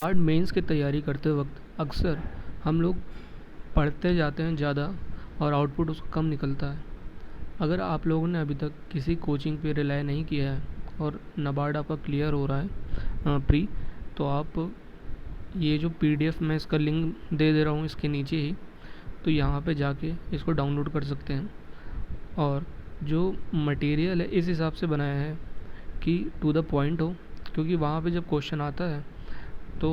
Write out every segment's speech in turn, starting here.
Hard mains की तैयारी करते वक्त अक्सर हम लोग पढ़ते जाते हैं ज़्यादा और आउटपुट उसका कम निकलता है। अगर आप लोगों ने अभी तक किसी कोचिंग पे रिलाय नहीं किया है और नाबार्ड आपका क्लियर हो रहा है प्री, तो आप ये जो पीडीएफ मैं इसका लिंक दे दे रहा हूँ इसके नीचे ही, तो यहाँ पे जाके इसको डाउनलोड कर सकते हैं। और जो मटेरियल है इस हिसाब से बनाया है कि टू द पॉइंट हो, क्योंकि वहाँ पे जब क्वेश्चन आता है तो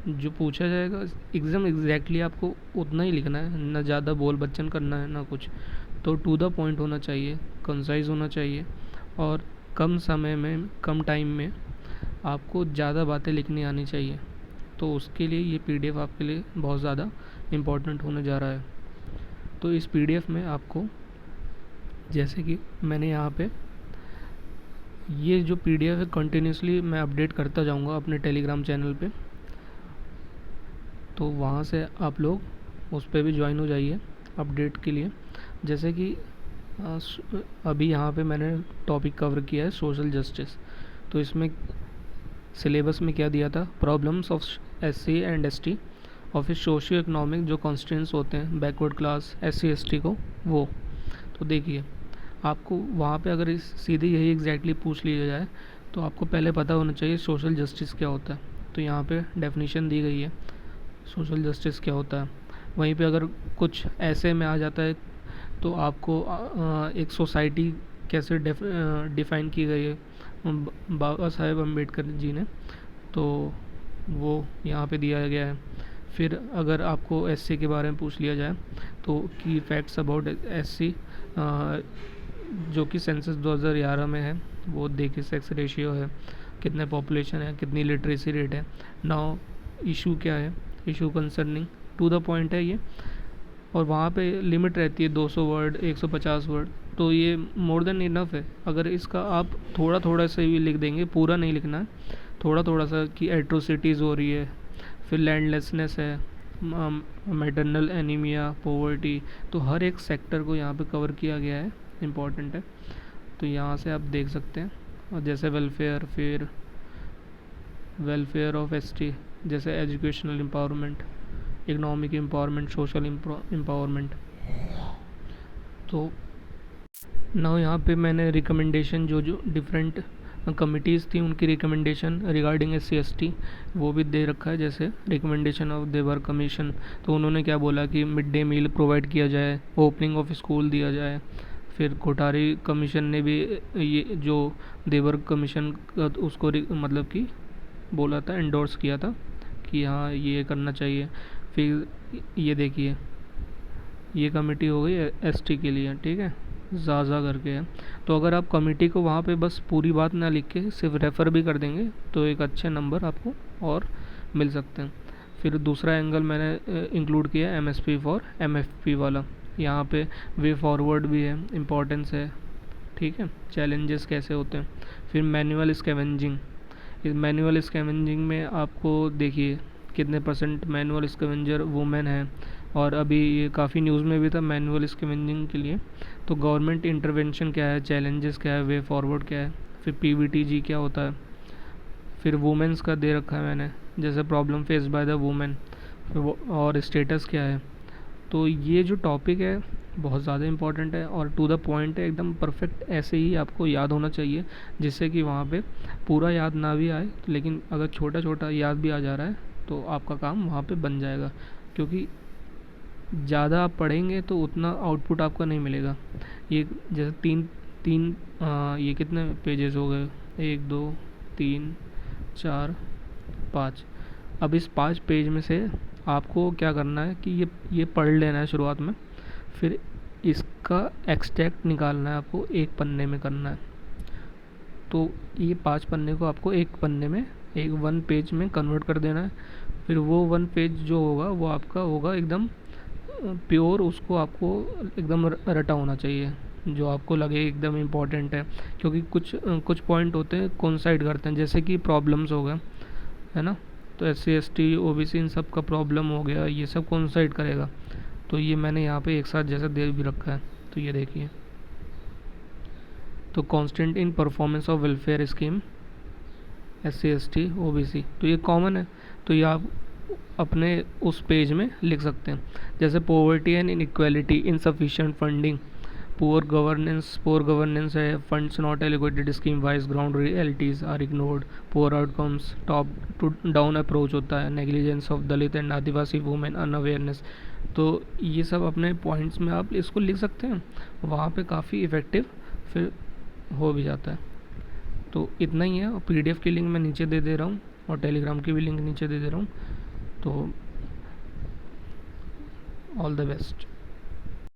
जो पूछा जाएगा एकदम एग्जैक्टली आपको उतना ही लिखना है, ना ज़्यादा बोल बच्चन करना है ना कुछ। तो टू द पॉइंट होना चाहिए, कंसाइज होना चाहिए और कम समय में कम टाइम में आपको ज़्यादा बातें लिखनी आनी चाहिए। तो उसके लिए ये पीडीएफ आपके लिए बहुत ज़्यादा इम्पोर्टेंट होने जा रहा है। तो इस पीडीएफ में आपको, जैसे कि मैंने यहाँ पे ये जो पीडीएफ है कंटिन्यूसली मैं अपडेट करता जाऊँगा अपने टेलीग्राम चैनल पे, तो वहाँ से आप लोग उस पर भी ज्वाइन हो जाइए अपडेट के लिए। जैसे कि अभी यहाँ पे मैंने टॉपिक कवर किया है सोशल जस्टिस, तो इसमें सिलेबस में क्या दिया था, problems of SC and ST और फिर सोशियो इकोनॉमिक जो कॉन्स्टिट्यूंट्स होते हैं बैकवर्ड क्लास एससी एसटी को, वो तो देखिए आपको वहाँ पे अगर सीधे यही एग्जैक्टली पूछ लिया जाए तो आपको पहले पता होना चाहिए सोशल जस्टिस क्या होता है। तो यहाँ पे डेफिनेशन दी गई है सोशल जस्टिस क्या होता है। वहीं पे अगर कुछ ऐसे में आ जाता है तो आपको एक सोसाइटी कैसे डिफ़ाइन की गई है बाबा साहेब अम्बेडकर जी ने, तो वो यहाँ पे दिया गया है। फिर अगर आपको एससी के बारे में पूछ लिया जाए तो की फैक्ट्स अबाउट एससी जो कि सेंसस 2011 में है, वो देखिए सेक्स रेशियो है, कितने पॉपुलेशन है, कितनी लिटरेसी रेट है। नाउ इशू क्या है, issue concerning to the point है ये, और वहाँ पे लिमिट रहती है 200 वर्ड 150 वर्ड, तो ये मोर देन इनफ है। अगर इसका आप थोड़ा थोड़ा सा भी लिख देंगे, पूरा नहीं लिखना है, थोड़ा थोड़ा सा कि एट्रोसिटीज़ हो रही है, फिर लैंडलेसनेस है, मैटरनल एनीमिया, पोवर्टी, तो हर एक सेक्टर को यहाँ पे कवर किया गया है, इम्पॉर्टेंट है। तो यहाँ से आप देख सकते हैं। और जैसे वेलफेयर, फिर वेलफेयर ऑफ एसटी, जैसे educational empowerment, economic empowerment, social empowerment. तो ना यहाँ पे मैंने रिकमेंडेशन जो जो डिफरेंट कमिटीज़ थी उनकी recommendation regarding S C S T वो भी दे रखा है। जैसे रिकमेंडेशन ऑफ देवर कमीशन, तो उन्होंने क्या बोला कि मिड डे मील प्रोवाइड किया जाए, ओपनिंग ऑफ स्कूल दिया जाए। फिर कोठारी कमीशन ने भी ये जो देवर कमीशन उसको मतलब कि बोला था, एंडोर्स किया था कि हाँ ये करना चाहिए। फिर ये देखिए ये कमेटी हो गई एसटी के लिए, ठीक है, ज़ाज़ा करके है। तो अगर आप कमेटी को वहाँ पे बस पूरी बात ना लिख के सिर्फ रेफ़र भी कर देंगे तो एक अच्छे नंबर आपको और मिल सकते हैं। फिर दूसरा एंगल मैंने इंक्लूड किया एमएसपी फॉर एमएफपी वाला, यहाँ पे वे फॉरवर्ड भी है, इम्पोर्टेंस है, ठीक है, चैलेंजेस कैसे होते हैं। फिर मैनुअल स्कैवेंजिंग, इस मैनुअल स्कैवेंजिंग में आपको देखिए कितने परसेंट मैनुअल स्कैवेंजर वुमेन है, और अभी ये काफ़ी न्यूज़ में भी था मैनुअल स्कैवेंजिंग के लिए। तो गवर्नमेंट इंटरवेंशन क्या है, चैलेंजेस क्या है, वे फॉरवर्ड क्या है, फिर पीवीटीजी क्या होता है, फिर वुमेन्स का दे रखा है मैंने, जैसे problem face by the women, और स्टेटस क्या है। तो ये जो टॉपिक है बहुत ज़्यादा इंपॉर्टेंट है और टू द पॉइंट है, एकदम परफेक्ट ऐसे ही आपको याद होना चाहिए, जिससे कि वहाँ पे पूरा याद ना भी आए, लेकिन अगर छोटा छोटा याद भी आ जा रहा है तो आपका काम वहाँ पे बन जाएगा। क्योंकि ज़्यादा आप पढ़ेंगे तो उतना आउटपुट आपका नहीं मिलेगा। ये जैसे तीन तीन ये कितने पेजेस हो गए, 1 2 3 4 5। अब इस 5 पेज में से आपको क्या करना है कि ये पढ़ लेना है शुरुआत में, फिर इसका एक्सट्रैक्ट निकालना है आपको, एक पन्ने में करना है। तो ये 5 पन्ने को आपको एक पन्ने में, एक 1 पेज में कन्वर्ट कर देना है। फिर वो 1 पेज जो होगा वो आपका होगा एकदम प्योर, उसको आपको एकदम रटा होना चाहिए, जो आपको लगे एकदम इम्पॉर्टेंट है। क्योंकि कुछ पॉइंट होते हैं कोइंसाइड करते हैं, जैसे कि प्रॉब्लम्स हो गए, है ना, तो S C S T O B C इन सब का प्रॉब्लम हो गया, ये सब कोइंसाइड करेगा। तो ये मैंने यहाँ पे एक साथ जैसा दे भी रखा है, तो ये देखिए। तो constant in performance of welfare scheme, SC ST OBC, तो ये कॉमन है। तो ये आप अपने उस पेज में लिख सकते हैं। जैसे poverty and inequality, insufficient funding, poor governance है, funds not allocated scheme wise, ground realities are ignored, poor outcomes, top to down approach होता है, negligence of Dalit and Adivasi women, unawareness. तो ये सब अपने पॉइंट्स में आप इसको लिख सकते हैं, वहाँ पे काफ़ी इफ़ेक्टिव फिर हो भी जाता है। तो इतना ही है। और PDF की लिंक मैं नीचे दे दे रहा हूँ और टेलीग्राम की भी लिंक नीचे दे दे रहा हूँ। तो ऑल द बेस्ट।